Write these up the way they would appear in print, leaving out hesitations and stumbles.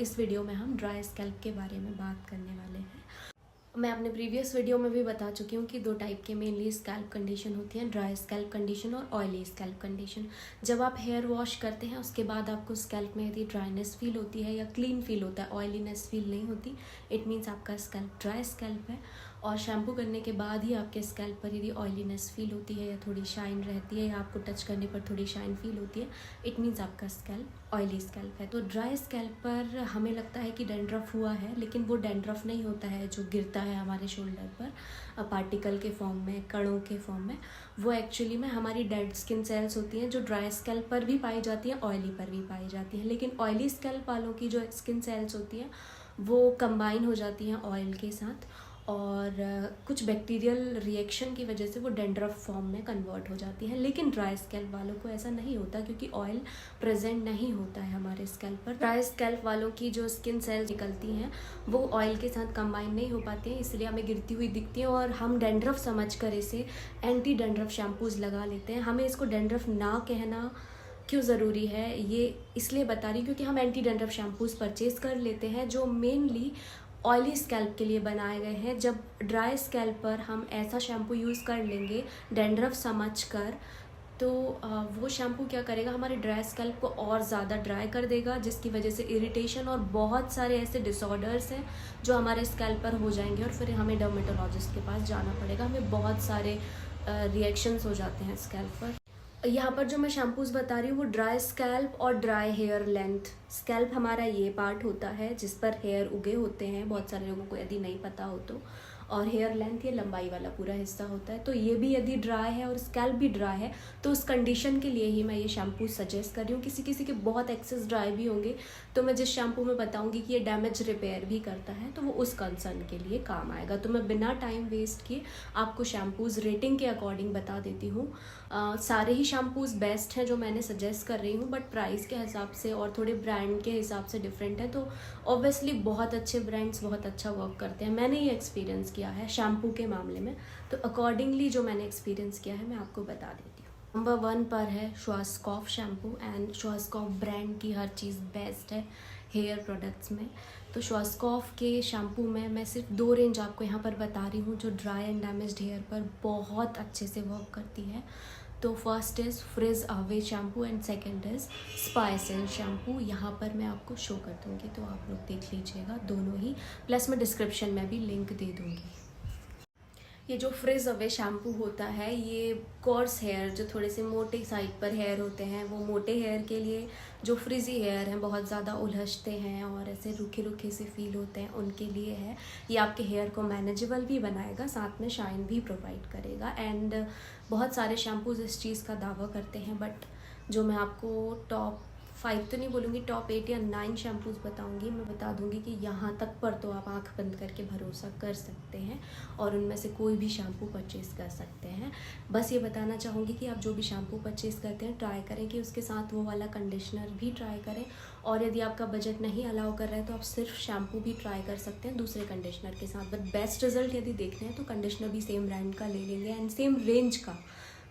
इस वीडियो में हम ड्राई स्कैल्प के बारे में बात करने वाले हैं। मैं अपने प्रीवियस वीडियो में भी बता चुकी हूँ कि दो टाइप के मेनली स्कैल्प कंडीशन होती हैं, ड्राई स्कैल्प कंडीशन और ऑयली स्कैल्प कंडीशन। जब आप हेयर वॉश करते हैं उसके बाद आपको स्कैल्प में यदि ड्राइनेस फील होती है या क्लीन फील होता है, ऑयलीनेस फील नहीं होती, इट मीन्स आपका स्कैल्प ड्राई स्कैल्प है। और शैम्पू करने के बाद ही आपके स्कैल्प पर यदि ऑयलीनेस फील होती है या थोड़ी शाइन रहती है या आपको टच करने पर थोड़ी शाइन फील होती है, इट मीन्स आपका स्कैल्प ऑयली स्कैल्प है। तो ड्राई स्कैल्प पर हमें लगता है कि डैंड्रफ हुआ है, लेकिन वो डैंड्रफ नहीं होता है जो गिरता है हमारे शोल्डर पर पार्टिकल के फॉर्म में, कणों के फॉर्म में। वो एक्चुअली में हमारी डेड स्किन सेल्स होती हैं जो ड्राई स्कैल्प पर भी पाई जाती हैं, ऑयली पर भी पाई जाती हैं। लेकिन ऑयली स्कैल्प वालों की जो स्किन सेल्स होती हैं वो कंबाइन हो जाती हैं ऑयल के साथ, और कुछ बैक्टीरियल रिएक्शन की वजह से वो डैंड्रफ फॉर्म में कन्वर्ट हो जाती है। लेकिन ड्राई स्कैल्प वालों को ऐसा नहीं होता क्योंकि ऑयल प्रेजेंट नहीं होता है हमारे स्कैल्प पर। ड्राई स्कैल्प वालों की जो स्किन सेल्स निकलती हैं वो ऑयल के साथ कंबाइन नहीं हो पाती हैं, इसलिए हमें गिरती हुई दिखती हैं और हम डैंड्रफ समझकर इसे एंटी डैंड्रफ शैम्पूज़ लगा लेते हैं। हमें इसको डैंड्रफ ना कहना क्यों ज़रूरी है ये इसलिए बता रही हूँ क्योंकि हम एंटी डैंड्रफ शैम्पूज़ परचेज़ कर लेते हैं जो मेनली ऑयली स्कैल्प के लिए बनाए गए हैं। जब ड्राई स्कैल्प पर हम ऐसा शैम्पू यूज़ कर लेंगे डैंड्रफ समझकर, तो वो शैम्पू क्या करेगा, हमारे ड्राई स्कैल्प को और ज़्यादा ड्राई कर देगा, जिसकी वजह से इरिटेशन और बहुत सारे ऐसे डिसऑर्डर्स हैं जो हमारे स्कैल्प पर हो जाएंगे और फिर हमें डर्मेटोलॉजिस्ट के पास जाना पड़ेगा। हमें बहुत सारे रिएक्शंस हो जाते हैं स्कैल्प पर। यहाँ पर जो मैं शैम्पूज़ बता रही हूँ वो ड्राई स्कैल्प और ड्राई हेयर लेंथ। स्कैल्प हमारा ये पार्ट होता है जिस पर हेयर उगे होते हैं, बहुत सारे लोगों को यदि नहीं पता हो तो। और हेयर लेंथ ये लंबाई वाला पूरा हिस्सा होता है। तो ये भी यदि ड्राई है और स्कैल्प भी ड्राई है तो उस कंडीशन के लिए ही मैं ये शैम्पू सजेस्ट कर रही हूँ। किसी किसी के बहुत एक्सेस ड्राई भी होंगे, तो मैं जिस शैम्पू में बताऊँगी कि ये डैमेज रिपेयर भी करता है तो वो उस कंसर्न के लिए काम आएगा। तो मैं बिना टाइम वेस्ट किए आपको शैम्पूज़ रेटिंग के अकॉर्डिंग बता देती हूँ। सारे ही शैम्पूज़ बेस्ट हैं जो मैंने सजेस्ट कर रही हूँ, बट प्राइस के हिसाब से और थोड़े ब्रांड के हिसाब से डिफरेंट है। तो ऑब्वियसली बहुत अच्छे ब्रांड्स बहुत अच्छा वर्क करते हैं, मैंने ये एक्सपीरियंस किया है शैम्पू के मामले में। तो अकॉर्डिंगली जो मैंने एक्सपीरियंस किया है मैं आपको बता देती हूँ। नंबर 1 पर है श्वासकॉफ शैम्पू, एंड श्वासकॉफ ब्रांड की हर चीज़ बेस्ट है हेयर प्रोडक्ट्स में। तो श्वासकॉफ के शैम्पू में मैं सिर्फ 2 रेंज आपको यहाँ पर बता रही हूँ जो ड्राई एंड डैमेज्ड हेयर पर बहुत अच्छे से वर्क करती है। तो first is fridge away shampoo and second is spa essence shampoo. यहाँ पर मैं आपको शो कर दूँगी तो आप लोग देख लीजिएगा दोनों ही, प्लस मैं डिस्क्रिप्शन में भी लिंक दे दूँगी। ये जो फ्रिज अवे शैम्पू होता है ये कोर्स हेयर, जो थोड़े से मोटे साइड पर हेयर होते हैं, वो मोटे हेयर के लिए, जो फ्रिजी हेयर हैं बहुत ज़्यादा उलझते हैं और ऐसे रूखे रूखे से फील होते हैं, उनके लिए है। ये आपके हेयर को मैनेजेबल भी बनाएगा, साथ में शाइन भी प्रोवाइड करेगा। एंड बहुत सारे शैम्पूज़ इस चीज़ का दावा करते हैं, बट जो मैं आपको टॉप 5 तो नहीं बोलूँगी, टॉप 8 या 9 शैम्पूज़ बताऊँगी। मैं बता दूँगी कि यहाँ तक पर तो आप आँख बंद करके भरोसा कर सकते हैं और उनमें से कोई भी शैम्पू परचेज़ कर सकते हैं। बस ये बताना चाहूँगी कि आप जो भी शैम्पू परचेज़ करते हैं ट्राई करें कि उसके साथ वो वाला कंडीशनर भी ट्राई करें, और यदि आपका बजट नहीं अलाउ कर रहा है तो आप सिर्फ शैम्पू भी ट्राई कर सकते हैं दूसरे कंडीशनर के साथ। बट बेस्ट रिजल्ट यदि देखने हैं तो कंडीशनर भी सेम ब्रांड का ले लेंगे एंड सेम रेंज का,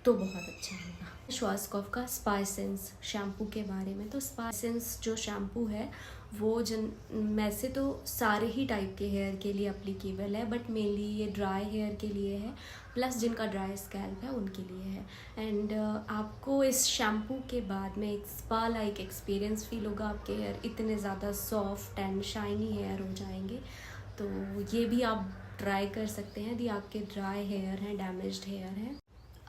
तो बहुत अच्छा होगा। श्वासकॉफ का स्पा एसेंस शैम्पू के बारे में, तो स्पा एसेंस जो शैम्पू है वो में से तो सारे ही टाइप के हेयर के लिए अप्लीकेबल है, बट मेनली ये ड्राई हेयर के लिए है, प्लस जिनका ड्राई स्कैल्प है उनके लिए है। एंड आपको इस शैम्पू के बाद में एक स्पा लाइक एक्सपीरियंस फील होगा, आपके हेयर इतने ज़्यादा सॉफ्ट एंड शाइनी हेयर हो जाएंगे। तो ये भी आप ट्राई कर सकते हैं यदि आपके ड्राई हेयर हैं, डैमेज्ड हेयर हैं।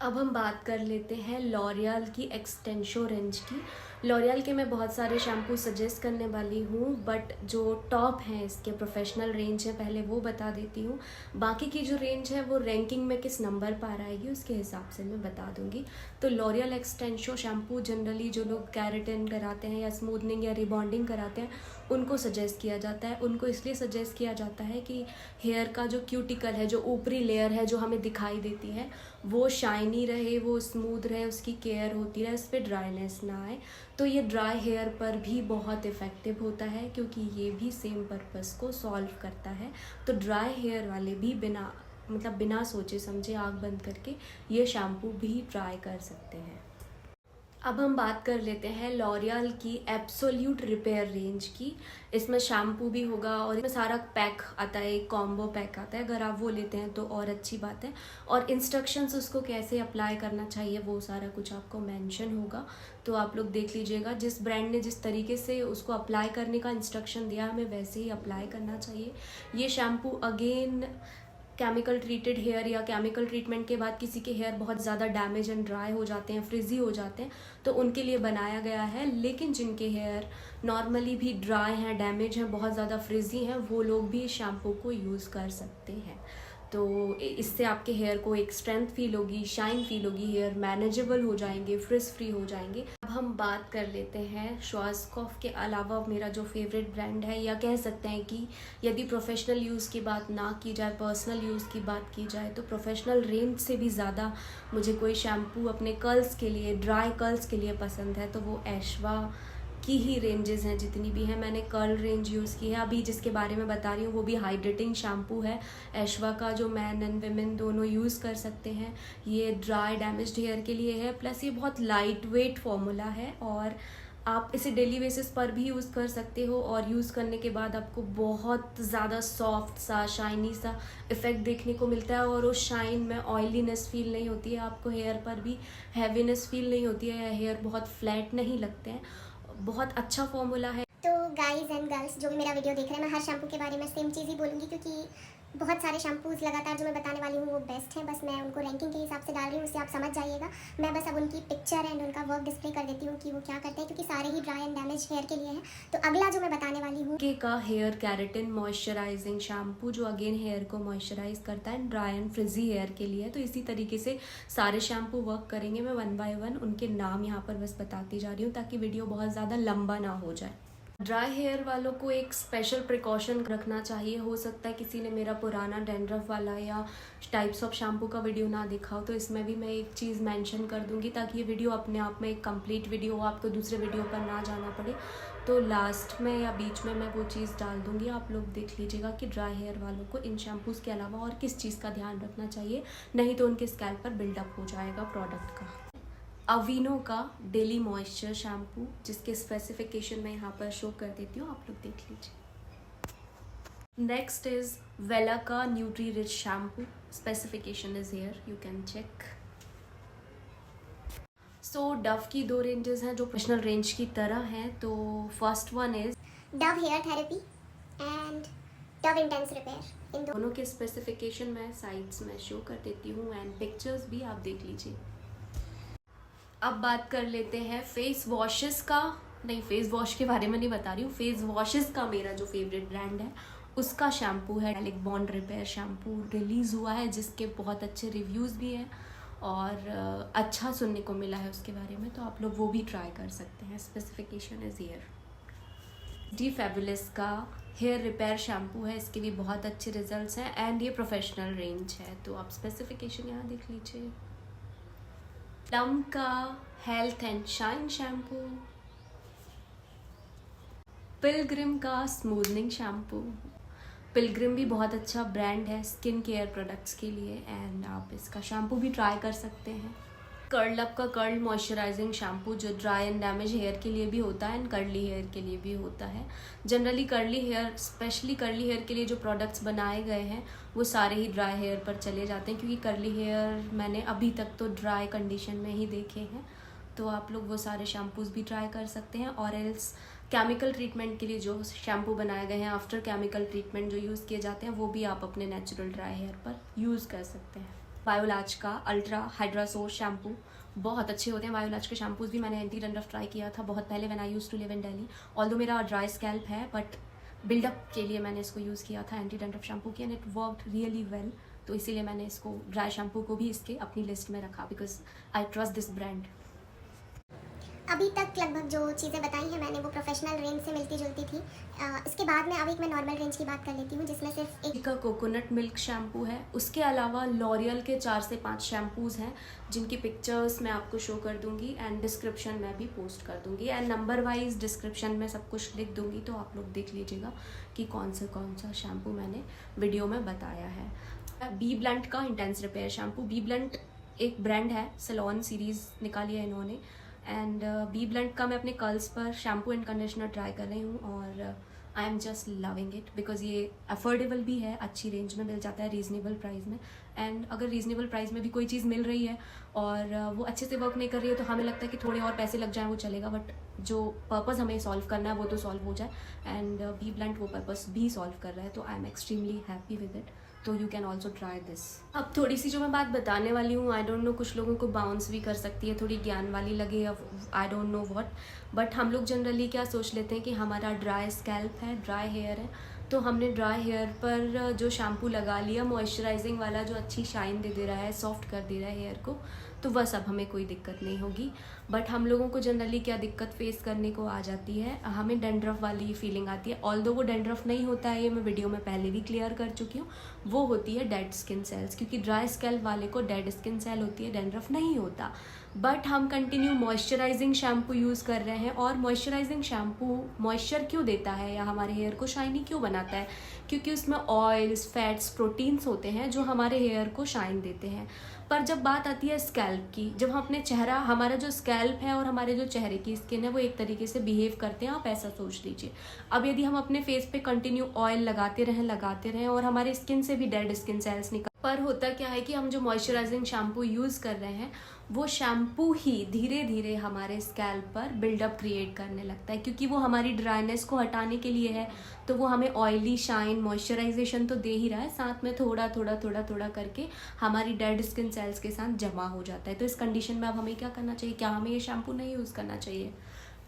अब हम बात कर लेते हैं लॉरियल की एक्सटेंशो रेंज की। लॉरियल के मैं बहुत सारे शैम्पू सजेस्ट करने वाली हूँ, बट जो टॉप हैं इसके प्रोफेशनल रेंज है पहले वो बता देती हूँ। बाकी की जो रेंज है वो रैंकिंग में किस नंबर पर आएगी उसके हिसाब से मैं बता दूँगी। तो लॉरियल एक्सटेंशो शैम्पू जनरली जो लोग कैरेटिन कराते हैं या स्मूथनिंग या रिबॉन्डिंग कराते हैं उनको सजेस्ट किया जाता है। उनको इसलिए सजेस्ट किया जाता है कि हेयर का जो क्यूटिकल है, जो ऊपरी लेयर है जो हमें दिखाई देती है, वो शाइनी रहे, वो स्मूथ रहे, उसकी केयर होती रहे, उस पर ड्राइनेस ना आए। तो ये ड्राई हेयर पर भी बहुत इफ़ेक्टिव होता है क्योंकि ये भी सेम पर्पस को सॉल्व करता है। तो ड्राई हेयर वाले भी बिना सोचे समझे आँख बंद करके ये शैम्पू भी ट्राई कर सकते हैं। अब हम बात कर लेते हैं लॉरियल की एब्सोल्यूट रिपेयर रेंज की। इसमें शैम्पू भी होगा और इसमें सारा पैक आता है, एक कॉम्बो पैक आता है। अगर आप वो लेते हैं तो और अच्छी बात है, और इंस्ट्रक्शंस उसको कैसे अप्लाई करना चाहिए वो सारा कुछ आपको मेंशन होगा, तो आप लोग देख लीजिएगा। जिस ब्रांड ने जिस तरीके से उसको अप्लाई करने का इंस्ट्रक्शन दिया हमें वैसे ही अप्लाई करना चाहिए। ये shampoo again chemical treated hair या केमिकल ट्रीटमेंट के बाद किसी के हेयर बहुत ज़्यादा डैमेज एंड ड्राई हो जाते हैं, फ्रिजी हो जाते हैं, तो उनके लिए बनाया गया है। लेकिन जिनके हेयर नॉर्मली भी ड्राई हैं, डैमेज हैं, बहुत ज़्यादा फ्रिजी हैं, वो लोग भी इस शैम्पू को यूज़ कर सकते हैं। तो इससे आपके हेयर को एक स्ट्रेंथ फील होगी, शाइन फील होगी, हेयर मैनेजेबल हो जाएंगे, फ्रिज फ्री हो जाएंगे। अब हम बात कर लेते हैं श्वार्ज़कॉफ के अलावा मेरा जो फेवरेट ब्रांड है, या कह सकते हैं कि यदि प्रोफेशनल यूज़ की बात ना की जाए, पर्सनल यूज़ की बात की जाए, तो प्रोफेशनल रेंज से भी ज़्यादा मुझे कोई शैम्पू अपने कर्ल्स के लिए, ड्राई कर्ल्स के लिए पसंद है तो वो ऐशवा की ही रेंजेस हैं। जितनी भी हैं, मैंने कर्ल रेंज यूज़ की है। अभी जिसके बारे में बता रही हूँ वो भी हाइड्रेटिंग शैम्पू है ऐशवा का, जो मैन एंड विमेन दोनों यूज़ कर सकते हैं। ये ड्राई डैमेज्ड हेयर के लिए है, प्लस ये बहुत लाइट वेट फॉर्मूला है और आप इसे डेली बेसिस पर भी यूज़ कर सकते हो, और यूज़ करने के बाद आपको बहुत ज़्यादा सॉफ्ट सा, शाइनी सा इफ़ेक्ट देखने को मिलता है। और उस शाइन में ऑयलीनेस फील नहीं होती है आपको, हेयर पर भी हैवीनेस फील नहीं होती है, या हेयर बहुत फ्लैट नहीं लगते हैं। बहुत अच्छा फॉर्मूला है। तो गाइज एंड गर्ल्स जो भी मेरा वीडियो देख रहे हैं, मैं हर शैम्पू के बारे में सेम चीज़ ही बोलूँगी, क्योंकि बहुत सारे शैम्पूज़ लगातार जो मैं बताने वाली हूँ वो बेस्ट हैं। बस मैं उनको रैंकिंग के हिसाब से डाल रही हूँ, उससे आप समझ जाइएगा। मैं बस अब उनकी पिक्चर एंड उनका वर्क डिस्प्ले कर देती हूँ कि वो क्या करते हैं, क्योंकि सारे ही ड्राई एंड डैमेज हेयर के लिए हैं। तो अगला जो मैं बताने वाली हूँ के का हेयर कैरेटिन मॉइस्चराइजिंग शैम्पू, जो अगेन हेयर को मॉइस्चराइज करता है ड्राई एंड फ्रिजी हेयर के लिए। तो इसी तरीके से सारे शैम्पू वर्क करेंगे। मैं 1 बाय 1 उनके नाम यहाँ पर बस बताती जा रही हूँ ताकि वीडियो बहुत ज़्यादा लंबा ना हो जाए। ड्राई हेयर वालों को एक स्पेशल प्रिकॉशन रखना चाहिए। हो सकता है किसी ने मेरा पुराना डैंड्रफ वाला या टाइप्स ऑफ शैम्पू का वीडियो ना देखा हो, तो इसमें भी मैं एक चीज़ मेंशन कर दूंगी ताकि ये वीडियो अपने आप में एक कंप्लीट वीडियो हो, आपको दूसरे वीडियो पर ना जाना पड़े। तो लास्ट में या बीच में मैं वो चीज़ डाल दूंगी, आप लोग देख लीजिएगा कि ड्राई हेयर वालों को इन शैम्पूज़ के अलावा और किस चीज़ का ध्यान रखना चाहिए, नहीं तो उनके स्कैल्प पर बिल्डअप हो जाएगा प्रोडक्ट का। अवीनो का डेली मॉइस्चर शैम्पू, जिसके स्पेसिफिकेशन मैं यहाँ पर शो कर देती हूँ, आप लोग देख लीजिए। नेक्स्ट इज वेला का nutri rich shampoo, specification is here, you can check. So Dove की 2 रेंजेस हैं जो प्रोफेशनल रेंज की तरह हैं। तो first one is Dove hair therapy and Dove intense repair. इन दोनों के स्पेसिफिकेशन मैं साइड्स में शो कर देती हूँ एंड पिक्चर्स भी आप देख लीजिए। अब बात कर लेते हैं फेस वॉशेस का। नहीं, फेस वॉश के बारे में नहीं बता रही हूँ, फेस वॉशेस का मेरा जो फेवरेट ब्रांड है उसका शैम्पू है metallic bond repair shampoo. Release हुआ है, जिसके बहुत अच्छे रिव्यूज़ भी हैं और अच्छा सुनने को मिला है उसके बारे में, तो आप लोग वो भी ट्राई कर सकते हैं। Specification is here. D fabulous का हेयर रिपेयर शैम्पू है, इसके भी बहुत अच्छे रिजल्ट्स हैं एंड ये प्रोफेशनल रेंज है, तो आप स्पेसिफिकेशन यहाँ देख लीजिए। प्लम का health and shine shampoo, Pilgrim का स्मूथनिंग शैम्पू। पिलग्रिम भी बहुत अच्छा ब्रांड है स्किन केयर प्रोडक्ट्स के लिए एंड आप इसका शैम्पू भी ट्राई कर सकते हैं। कर्ल अप का कर्ल मॉइस्चराइजिंग शैम्पू, जो ड्राई एंड डैमेज हेयर के लिए भी होता है एंड कर्ली हेयर के लिए भी होता है। Generally curly hair, specially curly hair के लिए जो प्रोडक्ट्स बनाए गए हैं वो सारे ही ड्राई हेयर पर चले जाते हैं, क्योंकि कर्ली हेयर मैंने अभी तक तो ड्राई कंडीशन में ही देखे हैं। तो आप लोग वो सारे शैम्पूज़ भी ट्राई कर सकते हैं। और एल्स केमिकल ट्रीटमेंट के लिए जो शैम्पू बनाए गए हैं, आफ्टर केमिकल ट्रीटमेंट जो यूज़ किए जाते हैं, वो भी आप अपने नेचुरल ड्राई हेयर पर यूज़ कर सकते हैं। बायोलाज का अल्ट्रा हाइड्रा सोर्स शैम्पू, बहुत अच्छे होते हैं बायोलाज के शैम्पूज़ भी। मैंने एंटी डंड्रफ ट्राई किया था बहुत पहले when I used to live in Delhi. Although मेरा ड्राई स्कैल्प है, बट बिल्डअप के लिए मैंने इसको यूज़ किया था एंटी डंड्रफ शैम्पू की, and it worked really well. तो इसीलिए मैंने इसको ड्राई शैम्पू को भी इसके अपनी लिस्ट में रखा, because I trust this brand. अभी तक लगभग जो चीज़ें बताई हैं मैंने वो प्रोफेशनल रेंज से मिलती जुलती थी। इसके बाद में अब एक मैं नॉर्मल रेंज की बात कर लेती हूँ, जिसमें सिर्फ एक का कोकोनट मिल्क शैम्पू है। उसके अलावा लॉरियल के 4 से 5 शैम्पूज़ हैं, जिनकी पिक्चर्स मैं आपको शो कर दूंगी एंड डिस्क्रिप्शन में भी पोस्ट कर दूंगी, एंड नंबर वाइज डिस्क्रिप्शन में सब कुछ लिख दूंगी, तो आप लोग देख लीजिएगा कि कौन सा शैम्पू मैंने वीडियो में बताया है। बी ब्लंट का intense repair shampoo. B Blunt एक ब्रांड है, सलोन सीरीज़ निकाली है इन्होंने। एंड बी ब्लेंड का मैं अपने कर्ल्स पर शैम्पू एंड कंडीशनर ट्राई कर रही हूँ और I am just loving it because ये अफोर्डेबल भी है, अच्छी रेंज में मिल जाता है रीज़नेबल प्राइस में। एंड अगर रीज़नेबल प्राइस में भी कोई चीज़ मिल रही है और वो अच्छे से वर्क नहीं कर रही है तो हमें लगता है कि थोड़े और पैसे लग जाएं वो चलेगा, बट जो पर्पस हमें सॉल्व करना है वो तो सॉल्व हो जाए। एंड बी ब्लेंड वो पर्पस भी सॉल्व कर रहा है, तो I am extremely happy with it. तो you can also try this. अब थोड़ी सी जो मैं बात बताने वाली हूँ, आई डोंट नो, कुछ लोगों को बाउंस भी कर सकती है, थोड़ी ज्ञान वाली लगे, I don't know what, but हम लोग जनरली क्या सोच लेते हैं कि हमारा ड्राई स्कैल्प है, ड्राई हेयर है, तो हमने ड्राई हेयर पर जो शैम्पू लगा लिया मॉइस्चराइजिंग वाला जो अच्छी शाइन दे रहा है, सॉफ्ट कर दे रहा है हेयर को, तो बस अब हमें कोई दिक्कत नहीं होगी। बट हम लोगों को जनरली क्या दिक्कत फेस करने को आ जाती है, हमें डैंड्रफ वाली फीलिंग आती है। ऑल्दो वो डैंड्रफ नहीं होता है, ये मैं वीडियो में पहले भी क्लियर कर चुकी हूँ, वो होती है डेड स्किन सेल्स, क्योंकि ड्राई स्कैल्प वाले को डेड स्किन सेल होती है, डैंड्रफ नहीं होता। बट हम कंटिन्यू मॉइस्चराइजिंग शैम्पू यूज़ कर रहे हैं, और मॉइस्चराइजिंग शैम्पू मॉइस्चर क्यों देता है या हमारे हेयर को शाइनी क्यों बनाता है, क्योंकि उसमें ऑयल्स, फैट्स, प्रोटीन्स होते हैं जो हमारे हेयर को शाइन देते हैं। पर जब बात आती है स्कैल्प की, जब हम अपने चेहरा, हमारा जो स्कैल्प है और हमारे जो चेहरे की स्किन है वो एक तरीके से बिहेव करते हैं, आप ऐसा सोच लीजिए। अब यदि हम अपने फेस पे कंटिन्यू ऑयल लगाते रहें और हमारे स्किन से भी डेड स्किन सेल्स निकल, पर होता क्या है कि हम जो मॉइस्चराइजिंग शैम्पू यूज़ कर रहे हैं वो शैम्पू ही धीरे धीरे हमारे स्कैल्प पर बिल्डअप क्रिएट करने लगता है, क्योंकि वो हमारी ड्राइनेस को हटाने के लिए है, तो वो हमें ऑयली शाइन, मॉइस्चराइजेशन तो दे ही रहा है, साथ में थोड़ा थोड़ा करके हमारी डेड स्किन सेल्स के साथ जमा हो जाता है। तो इस कंडीशन में अब हमें क्या करना चाहिए? क्या हमें ये शैम्पू नहीं यूज़ करना चाहिए?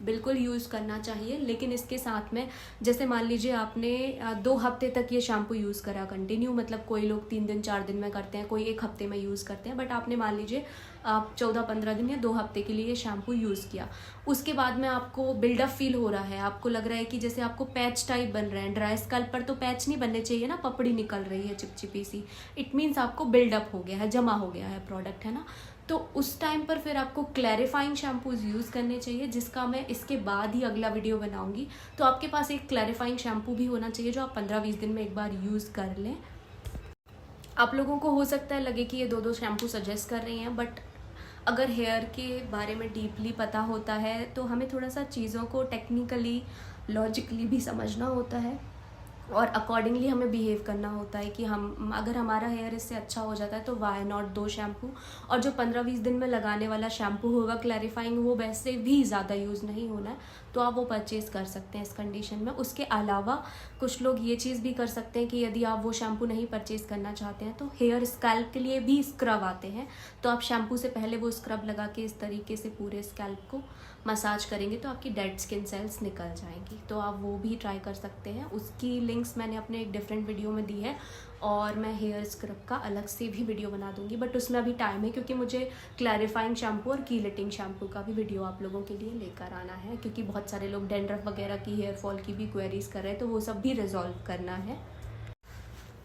बिल्कुल यूज़ करना चाहिए, लेकिन इसके साथ में जैसे मान लीजिए आपने 2 हफ्ते तक ये शैम्पू यूज़ करा कंटिन्यू, मतलब कोई लोग 3 दिन 4 दिन में करते हैं, कोई 1 हफ्ते में यूज़ करते हैं, बट आपने मान लीजिए आप 14-15 दिन या 2 हफ्ते के लिए ये शैम्पू यूज़ किया, उसके बाद में आपको बिल्डअप फील हो रहा है, आपको लग रहा है कि जैसे आपको पैच टाइप बन रहे हैं। ड्राई स्कैल्प पर तो पैच नहीं बनने चाहिए ना, पपड़ी निकल रही है चिपचिपी सी, इट मीन्स आपको बिल्डअप हो गया है, जमा हो गया है प्रोडक्ट, है ना। तो उस टाइम पर फिर आपको क्लैरिफाइंग शैम्पूज़ यूज़ करने चाहिए, जिसका मैं इसके बाद ही अगला वीडियो बनाऊंगी। तो आपके पास एक क्लैरिफाइंग शैम्पू भी होना चाहिए जो आप 15-20 दिन में एक बार यूज़ कर लें। आप लोगों को हो सकता है लगे कि ये 2 शैम्पू सजेस्ट कर रही हैं, बट अगर हेयर के बारे में डीपली पता होता है तो हमें थोड़ा सा चीज़ों को टेक्निकली, लॉजिकली भी समझना होता है और अकॉर्डिंगली हमें बिहेव करना होता है कि हम, अगर हमारा हेयर इससे अच्छा हो जाता है तो वाई नॉट 2 शैम्पू। और जो 15-20 दिन में लगाने वाला शैम्पू होगा क्लैरिफाइंग, वो वैसे भी ज़्यादा यूज़ नहीं होना है, तो आप वो परचेज़ कर सकते हैं इस कंडीशन में। उसके अलावा कुछ लोग ये चीज़ भी कर सकते हैं कि यदि आप वो शैम्पू नहीं परचेज़ करना चाहते हैं तो हेयर स्कैल्प के लिए भी स्क्रब आते हैं, तो आप शैम्पू से पहले वो स्क्रब लगा के इस तरीके से पूरे स्कैल्प को मसाज करेंगे तो आपकी डेड स्किन सेल्स निकल जाएंगी, तो आप वो भी ट्राई कर सकते हैं। उसकी लिंक्स मैंने अपने एक डिफरेंट वीडियो में दी है, और मैं हेयर स्क्रब का अलग से भी वीडियो बना दूंगी, बट उसमें अभी टाइम है क्योंकि मुझे क्लैरिफाइंग शैम्पू और कीलेटिंग शैम्पू का भी वीडियो आप लोगों के लिए लेकर आना है, क्योंकि बहुत सारे लोग डैंड्रफ वगैरह की, हेयर फॉल की भी क्वेरीज कर रहे हैं, तो वो सब भी रिजॉल्व करना है।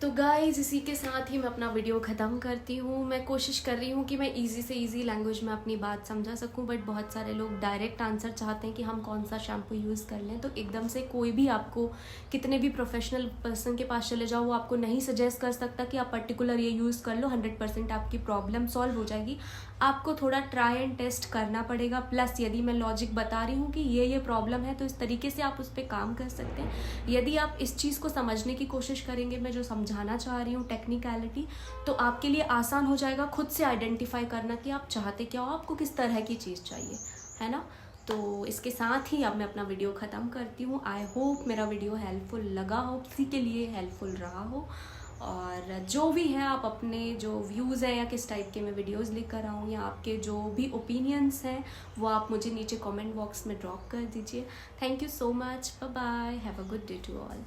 तो गाइज़, इसी के साथ ही मैं अपना वीडियो ख़त्म करती हूँ। मैं कोशिश कर रही हूँ कि मैं इजी से इजी लैंग्वेज में अपनी बात समझा सकूँ, बट बहुत सारे लोग डायरेक्ट आंसर चाहते हैं कि हम कौन सा शैम्पू यूज़ कर लें, तो एकदम से कोई भी आपको, कितने भी प्रोफेशनल पर्सन के पास चले जाओ, वो आपको नहीं सजेस्ट कर सकता कि आप पर्टिकुलर ये यूज़ कर लो, 100% आपकी प्रॉब्लम सॉल्व हो जाएगी। आपको थोड़ा ट्राई एंड टेस्ट करना पड़ेगा, प्लस यदि मैं लॉजिक बता रही हूँ कि ये प्रॉब्लम है तो इस तरीके से आप उस पर काम कर सकते हैं। यदि आप इस चीज़ को समझने की कोशिश करेंगे, मैं जो समझाना चाह रही हूँ टेक्निकलिटी, तो आपके लिए आसान हो जाएगा खुद से आइडेंटिफाई करना कि आप चाहते क्या हो, आपको किस तरह की चीज़ चाहिए, है ना। तो इसके साथ ही अब मैं अपना वीडियो ख़त्म करती हूँ। आई होप मेरा वीडियो हेल्पफुल लगा हो, किसी के लिए हेल्पफुल रहा हो, और जो भी है आप अपने जो व्यूज़ हैं या किस टाइप के मैं वीडियोज़ लेकर आऊँ, या आपके जो भी ओपिनियंस हैं वो आप मुझे नीचे कमेंट बॉक्स में ड्रॉप कर दीजिए। Thank you so much, bye bye, have a good day to all.